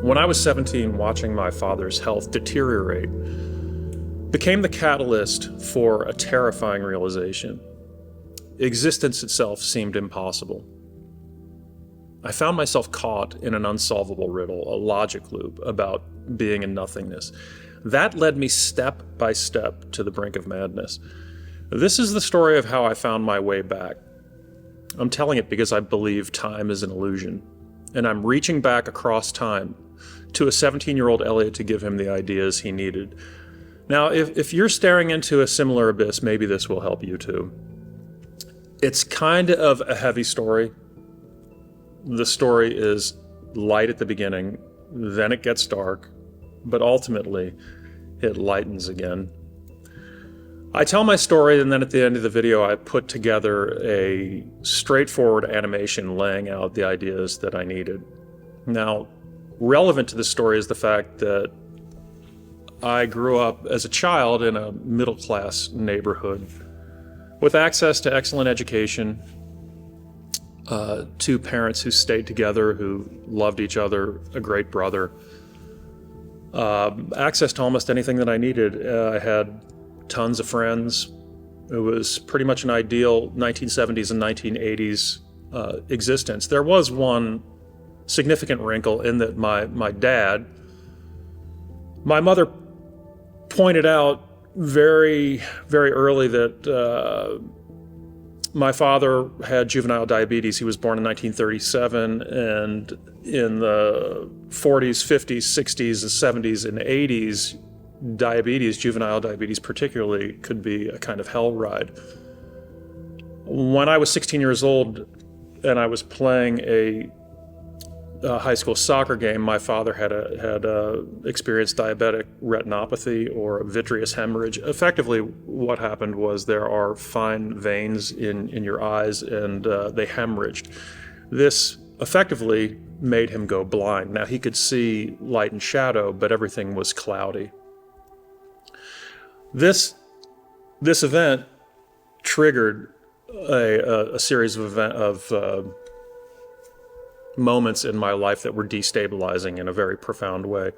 When I was 17, watching my father's health deteriorate became the catalyst for a terrifying realization. Existence itself seemed impossible. I found myself caught in an unsolvable riddle, a logic loop about being in nothingness. That led me step by step to the brink of madness. This is the story of how I found my way back. I'm telling it because I believe time is an illusion, and I'm reaching back across time to a 17-year-old Elliott to give him the ideas he needed. Now, if you're staring into a similar abyss, maybe this will help you too. It's kind of a heavy story. The story is light at the beginning, then it gets dark, but ultimately it lightens again. I tell my story, and then at the end of the video I put together a straightforward animation laying out the ideas that I needed. Now, relevant to this story is the fact that I grew up as a child in a middle-class neighborhood with access to excellent education, two parents who stayed together, who loved each other, a great brother, access to almost anything that I needed. I had tons of friends. It was pretty much an ideal 1970s and 1980s existence. There was one significant wrinkle in that my mother pointed out very, very early that my father had juvenile diabetes. He was born in 1937, and in the 40s, 50s, 60s, and 70s, and 80s, juvenile diabetes particularly, could be a kind of hell ride. When I was 16 years old and I was playing a high school soccer game, my father had experienced diabetic retinopathy, or vitreous hemorrhage. Effectively, what happened was there are fine veins in your eyes, and they hemorrhaged. This effectively made him go blind. Now, he could see light and shadow, but everything was cloudy. This event triggered a series of moments in my life that were destabilizing in a very profound way.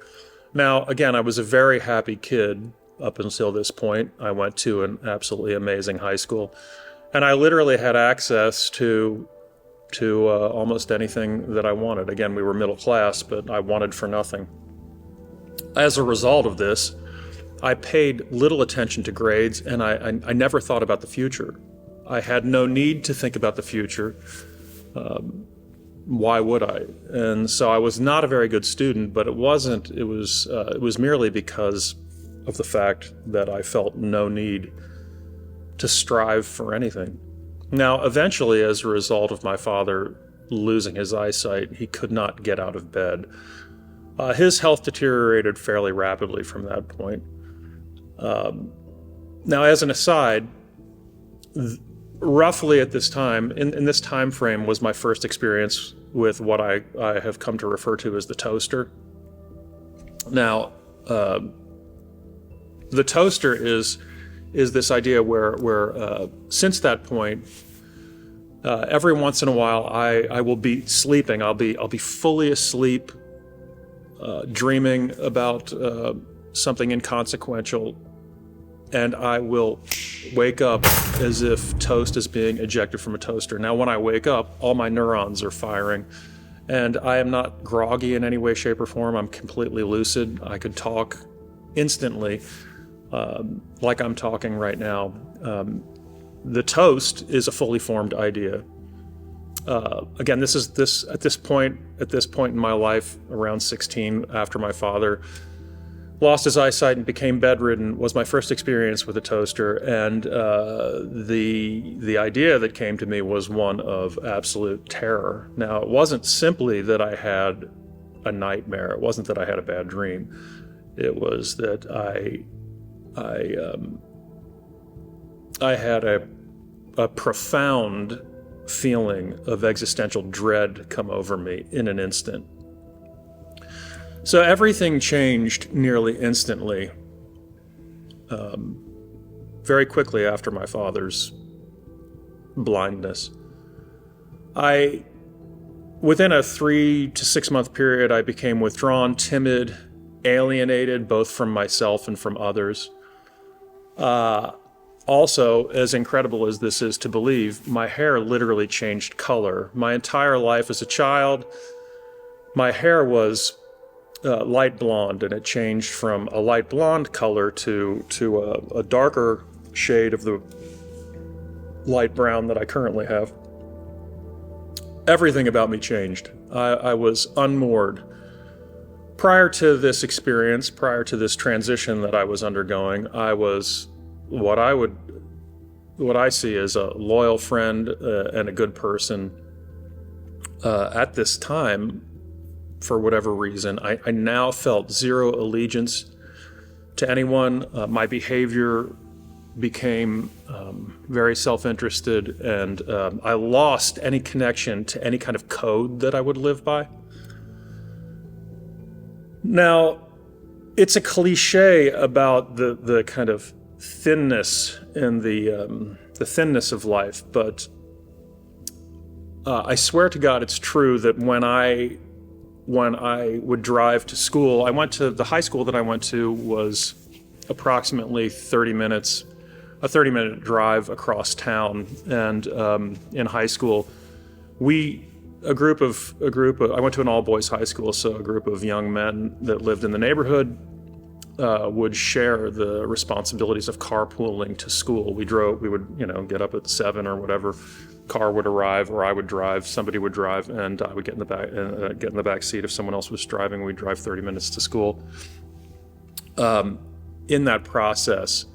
Now, again, I was a very happy kid up until this point. I went to an absolutely amazing high school, and I literally had access to almost anything that I wanted. Again, we were middle class, but I wanted for nothing. As a result of this, I paid little attention to grades, and I never thought about the future. I had no need to think about the future. Why would I? And so I was not a very good student, but it was merely because of the fact that I felt no need to strive for anything. Now, eventually, as a result of my father losing his eyesight, he could not get out of bed. His health deteriorated fairly rapidly from that point. Now, as an aside, roughly at this time, in this time frame, was my first experience with what I have come to refer to as the toaster. Now, the toaster is this idea where since that point, every once in a while, I will be sleeping. I'll be fully asleep, dreaming about something inconsequential, and I will wake up as if toast is being ejected from a toaster. Now, when I wake up, all my neurons are firing, and I am not groggy in any way, shape, or form. I'm completely lucid. I could talk instantly, like I'm talking right now. The toast is a fully formed idea. Again, this at this point in my life, around 16, after my father lost his eyesight and became bedridden, was my first experience with a toaster, and the idea that came to me was one of absolute terror. Now, it wasn't simply that I had a nightmare. It wasn't that I had a bad dream. It was that I had a profound feeling of existential dread come over me in an instant. So everything changed nearly instantly, very quickly after my father's blindness. I Within a 3 to 6 month period, I became withdrawn, timid, alienated, both from myself and from others. Also, as incredible as this is to believe, my hair literally changed color. My entire life as a child, my hair was light blonde, and it changed from a light blonde color to a darker shade of the light brown that I currently have. Everything about me changed. I was unmoored. Prior to this experience, prior to this transition that I was undergoing, I was what I see as a loyal friend and a good person. At this time, for whatever reason, I now felt zero allegiance to anyone. My behavior became very self-interested, and I lost any connection to any kind of code that I would live by. Now, it's a cliche about the kind of thinness and the thinness of life, but I swear to God it's true that when I would drive to school, the high school that I went to was approximately 30 minutes, a 30-minute drive across town. And in high school, I went to an all-boys high school, so a group of young men that lived in the neighborhood would share the responsibilities of carpooling to school. We would, get up at 7 or whatever. Car would arrive, or I would drive. Somebody would drive, and I would get in the back seat. If someone else was driving, we'd drive 30 minutes to school. In that process,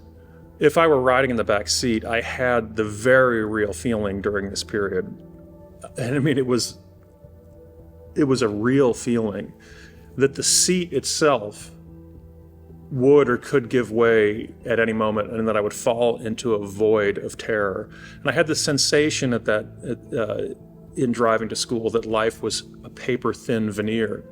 if I were riding in the back seat, I had the very real feeling during this period, and I mean, it was a real feeling that the seat itself would or could give way at any moment, and that I would fall into a void of terror. And I had the sensation in driving to school that life was a paper-thin veneer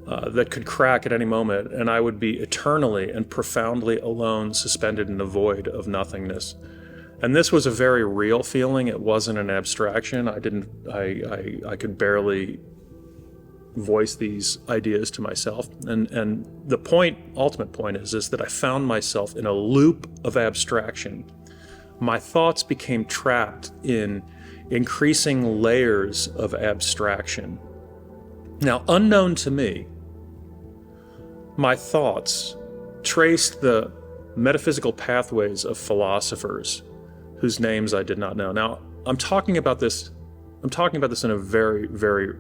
that could crack at any moment, and I would be eternally and profoundly alone, suspended in a void of nothingness. And this was a very real feeling. It wasn't an abstraction. I could barely voice these ideas to myself. And the ultimate point is that I found myself in a loop of abstraction. My thoughts became trapped in increasing layers of abstraction. Now, unknown to me, my thoughts traced the metaphysical pathways of philosophers whose names I did not know. Now, I'm talking about this in a very, very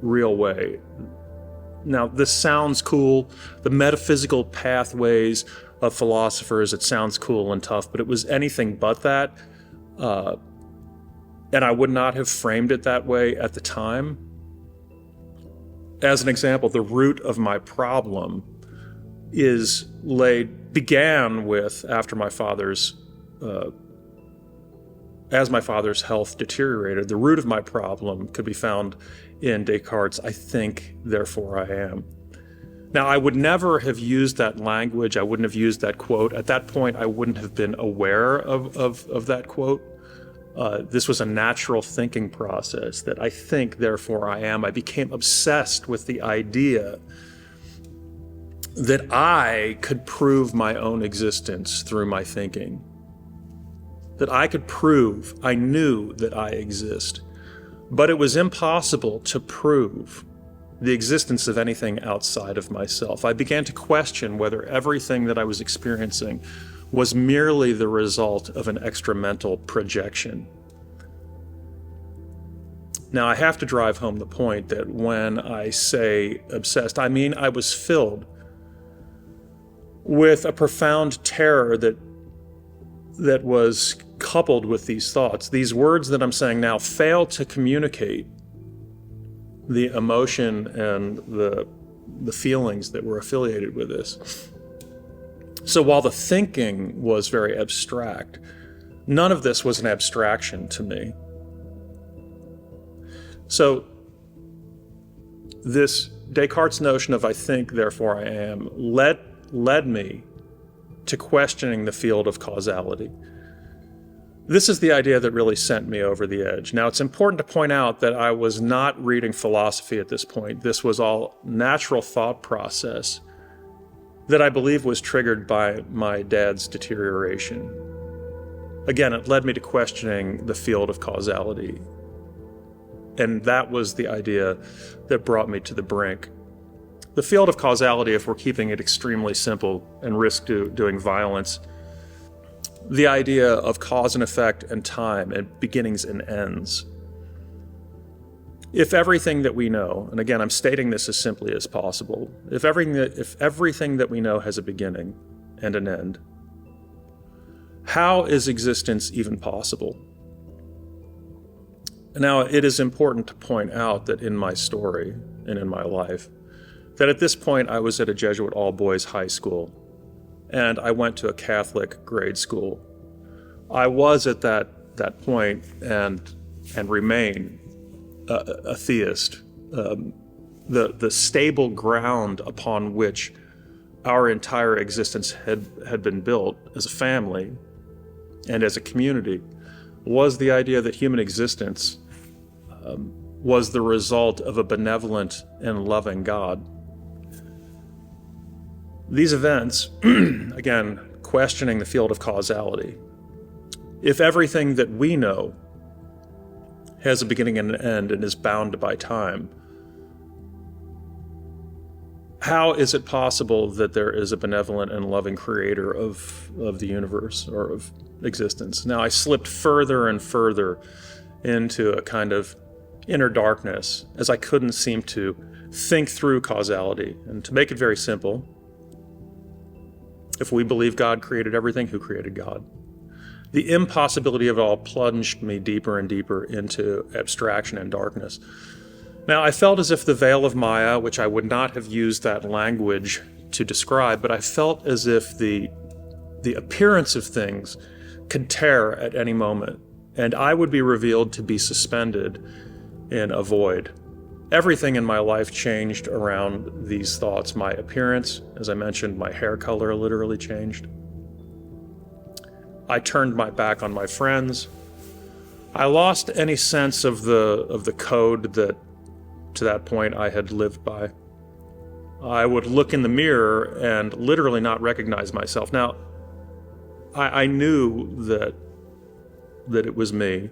real way. Now, this sounds cool. The metaphysical pathways of philosophers, it sounds cool and tough, but it was anything but that. And I would not have framed it that way at the time. As an example, the root of my problem began with as my father's health deteriorated. The root of my problem could be found in Descartes' "I think, therefore I am." Now, I would never have used that language. I wouldn't have used that quote. At that point, I wouldn't have been aware of that quote. This was a natural thinking process that I think, therefore I am. I became obsessed with the idea that I could prove my own existence through my thinking. That I knew that I exist. But it was impossible to prove the existence of anything outside of myself. I began to question whether everything that I was experiencing was merely the result of an extramental projection. Now, I have to drive home the point that when I say obsessed, I mean I was filled with a profound terror that was coupled with these thoughts. These words that I'm saying now fail to communicate the emotion and the feelings that were affiliated with this. So while the thinking was very abstract, none of this was an abstraction to me. So this Descartes' notion of "I think, therefore I am" led me to questioning the field of causality. This is the idea that really sent me over the edge. Now, it's important to point out that I was not reading philosophy at this point. This was all natural thought process that I believe was triggered by my dad's deterioration. Again, it led me to questioning the field of causality. And that was the idea that brought me to the brink. The field of causality, if we're keeping it extremely simple and risk doing violence, the idea of cause and effect and time and beginnings and ends. If everything that we know, and again, I'm stating this as simply as possible, if everything that we know has a beginning and an end, how is existence even possible? Now, it is important to point out that in my story and in my life, that at this point I was at a Jesuit all-boys high school, and I went to a Catholic grade school. I was at that point and remain a theist. The stable ground upon which our entire existence had been built as a family and as a community was the idea that human existence was the result of a benevolent and loving God. These events, again, questioning the field of causality. If everything that we know has a beginning and an end and is bound by time, how is it possible that there is a benevolent and loving creator of the universe or of existence? Now, I slipped further and further into a kind of inner darkness as I couldn't seem to think through causality. And to make it very simple, if we believe God created everything, who created God? The impossibility of it all plunged me deeper and deeper into abstraction and darkness. Now, I felt as if the veil of Maya, which I would not have used that language to describe, but I felt as if the appearance of things could tear at any moment, and I would be revealed to be suspended in a void. Everything in my life changed around these thoughts. My appearance, as I mentioned, my hair color literally changed. I turned my back on my friends. I lost any sense of the code that, to that point, I had lived by. I would look in the mirror and literally not recognize myself. Now, I knew that it was me,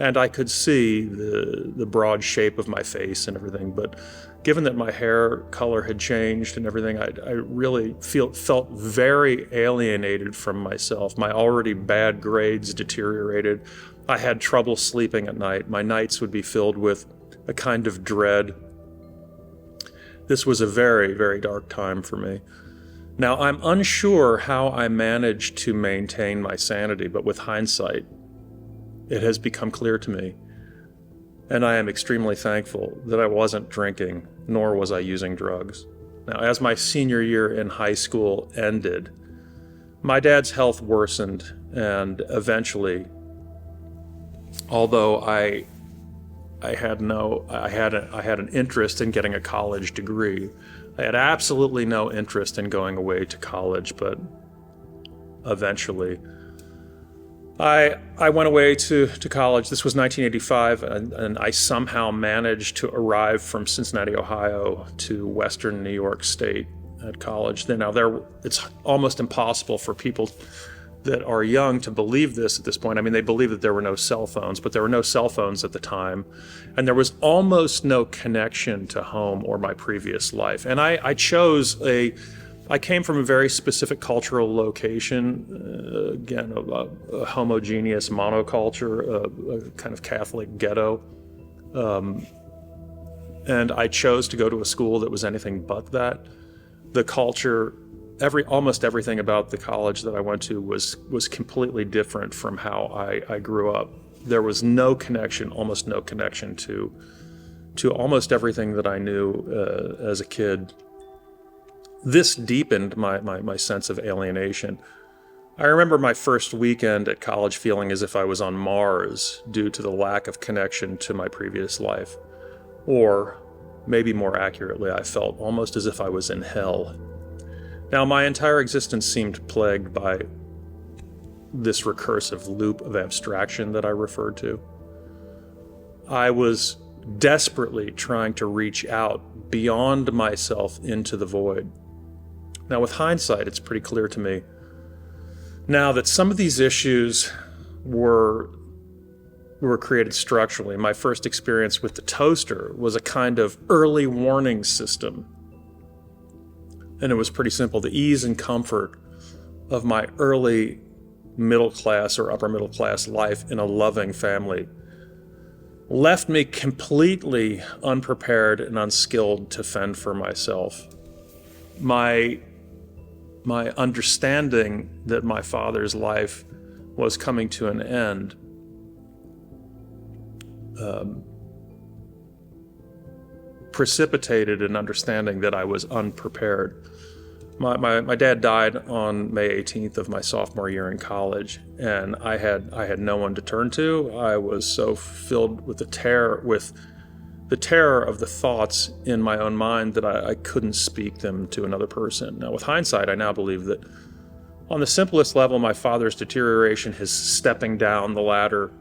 and I could see the broad shape of my face and everything, but given that my hair color had changed and everything, I really felt very alienated from myself. My already bad grades deteriorated. I had trouble sleeping at night. My nights would be filled with a kind of dread. This was a very, very dark time for me. Now, I'm unsure how I managed to maintain my sanity, but with hindsight, it has become clear to me, and I am extremely thankful that I wasn't drinking, nor was I using drugs. Now, as my senior year in high school ended, my dad's health worsened, and eventually, although I had an interest in getting a college degree, I had absolutely no interest in going away to college, but eventually I went away to college. This was 1985, and I somehow managed to arrive from Cincinnati, Ohio to Western New York State at college. It's almost impossible for people that are young to believe this at this point. I mean, they believe that there were no cell phones, but there were no cell phones at the time, and there was almost no connection to home or my previous life. And I came from a very specific cultural location, again, a homogeneous monoculture, a kind of Catholic ghetto. And I chose to go to a school that was anything but that. The culture, almost everything about the college that I went to was completely different from how I grew up. There was no connection, almost no connection to almost everything that I knew as a kid. This deepened my sense of alienation. I remember my first weekend at college feeling as if I was on Mars due to the lack of connection to my previous life. Or, maybe more accurately, I felt almost as if I was in hell. Now, my entire existence seemed plagued by this recursive loop of abstraction that I referred to. I was desperately trying to reach out beyond myself into the void. Now, with hindsight, it's pretty clear to me now that some of these issues were created structurally. My first experience with the toaster was a kind of early warning system. And it was pretty simple. The ease and comfort of my early middle class or upper middle class life in a loving family left me completely unprepared and unskilled to fend for myself. My understanding that my father's life was coming to an end precipitated an understanding that I was unprepared. My dad died on May 18th of my sophomore year in college, and I had no one to turn to. I was so filled with the terror of the thoughts in my own mind that I couldn't speak them to another person. Now, with hindsight, I now believe that on the simplest level, my father's deterioration, his stepping down the ladder,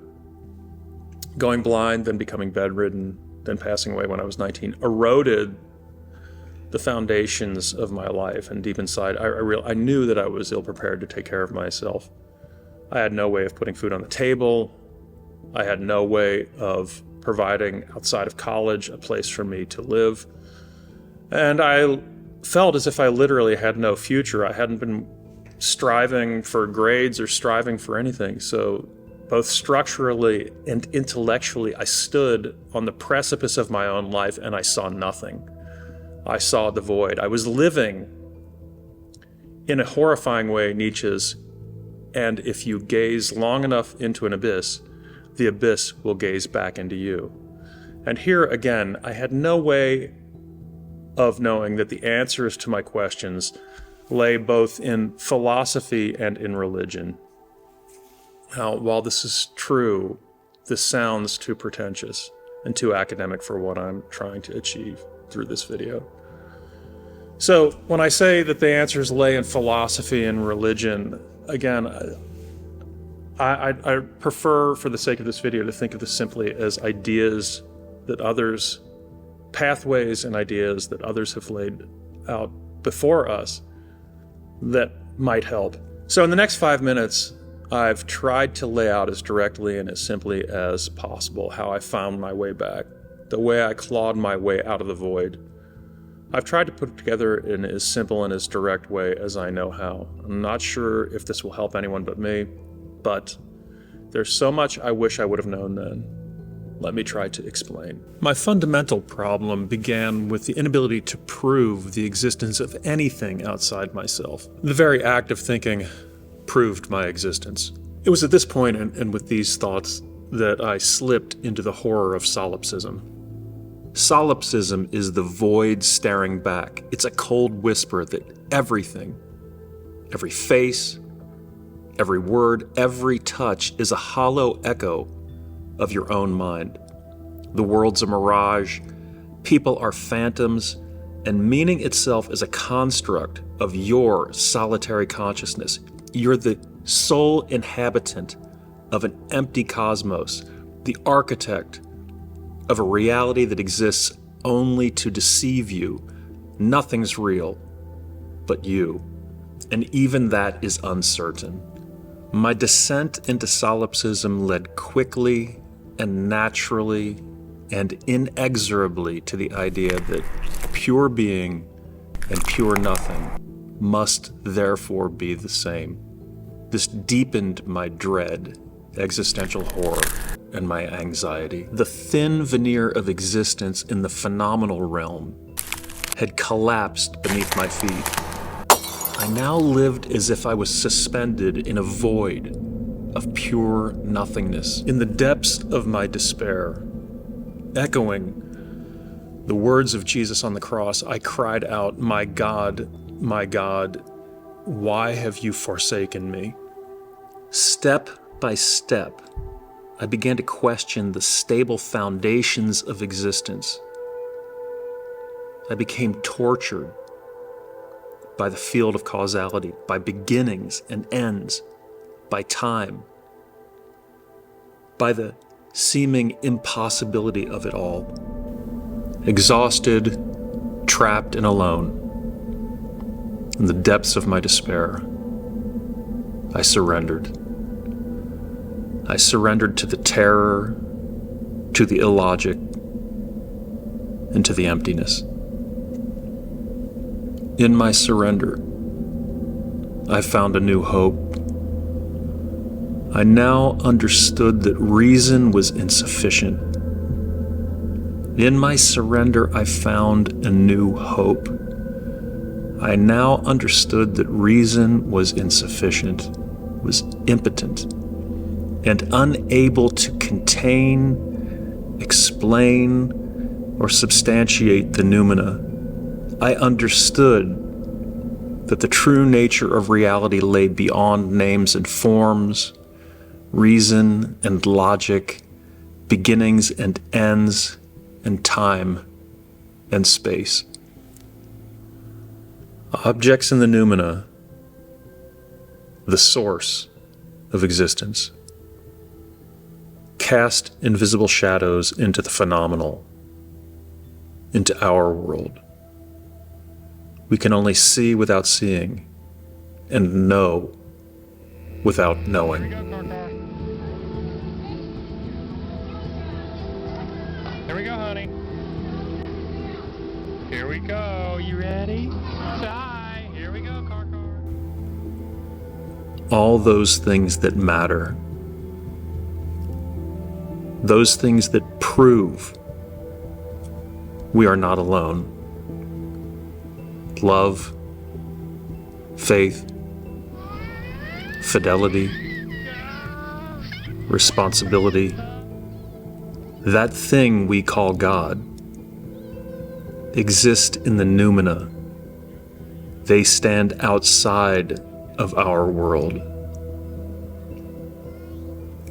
going blind, then becoming bedridden, then passing away when I was 19, eroded the foundations of my life. And deep inside, I knew that I was ill-prepared to take care of myself. I had no way of putting food on the table. I had no way of providing, outside of college, a place for me to live. And I felt as if I literally had no future. I hadn't been striving for grades or striving for anything. So both structurally and intellectually, I stood on the precipice of my own life and I saw nothing. I saw the void. I was living in a horrifying way, Nietzsche's, and if you gaze long enough into an abyss, the abyss will gaze back into you. And here again, I had no way of knowing that the answers to my questions lay both in philosophy and in religion. Now, while this is true, this sounds too pretentious and too academic for what I'm trying to achieve through this video. So when I say that the answers lay in philosophy and religion, again, I prefer, for the sake of this video, to think of this simply as ideas that others, pathways and ideas that others have laid out before us that might help. So in the next 5 minutes, I've tried to lay out as directly and as simply as possible how I found my way back, the way I clawed my way out of the void. I've tried to put it together in as simple and as direct way as I know how. I'm not sure if this will help anyone but me, but there's so much I wish I would have known then. Let me try to explain. My fundamental problem began with the inability to prove the existence of anything outside myself. The very act of thinking proved my existence. It was at this point and with these thoughts that I slipped into the horror of solipsism. Solipsism is the void staring back. It's a cold whisper that everything, every face, every word, every touch is a hollow echo of your own mind. The world's a mirage, people are phantoms, and meaning itself is a construct of your solitary consciousness. You're the sole inhabitant of an empty cosmos, the architect of a reality that exists only to deceive you. Nothing's real but you, and even that is uncertain. My descent into solipsism led quickly and naturally and inexorably to the idea that pure being and pure nothing must therefore be the same. This deepened my dread, existential horror, and my anxiety. The thin veneer of existence in the phenomenal realm had collapsed beneath my feet. I now lived as if I was suspended in a void of pure nothingness. In the depths of my despair, echoing the words of Jesus on the cross, I cried out, my God, why have you forsaken me?" Step by step, I began to question the stable foundations of existence. I became tortured by the field of causality, by beginnings and ends, by time, by the seeming impossibility of it all. Exhausted, trapped and alone, in the depths of my despair, I surrendered. I surrendered to the terror, to the illogic, and to the emptiness. In my surrender, I found a new hope. I now understood that reason was insufficient. In my surrender, I found a new hope. I now understood that reason was insufficient, was impotent, and unable to contain, explain, or substantiate the noumena. I understood that the true nature of reality lay beyond names and forms, reason and logic, beginnings and ends, and time and space. Objects in the noumena, the source of existence, cast invisible shadows into the phenomenal, into our world. We can only see without seeing, and know without knowing. Here we go, honey. Here we go. You ready? Die. Here we go, car. All those things that matter, those things that prove we are not alone. Love, faith, fidelity, responsibility, that thing we call God, exist in the noumena. They stand outside of our world.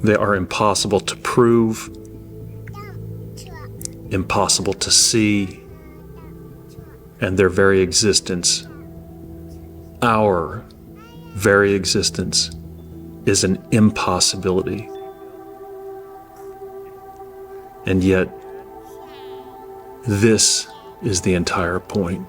They are impossible to prove, impossible to see, and their very existence, our very existence, is an impossibility. And yet, this is the entire point.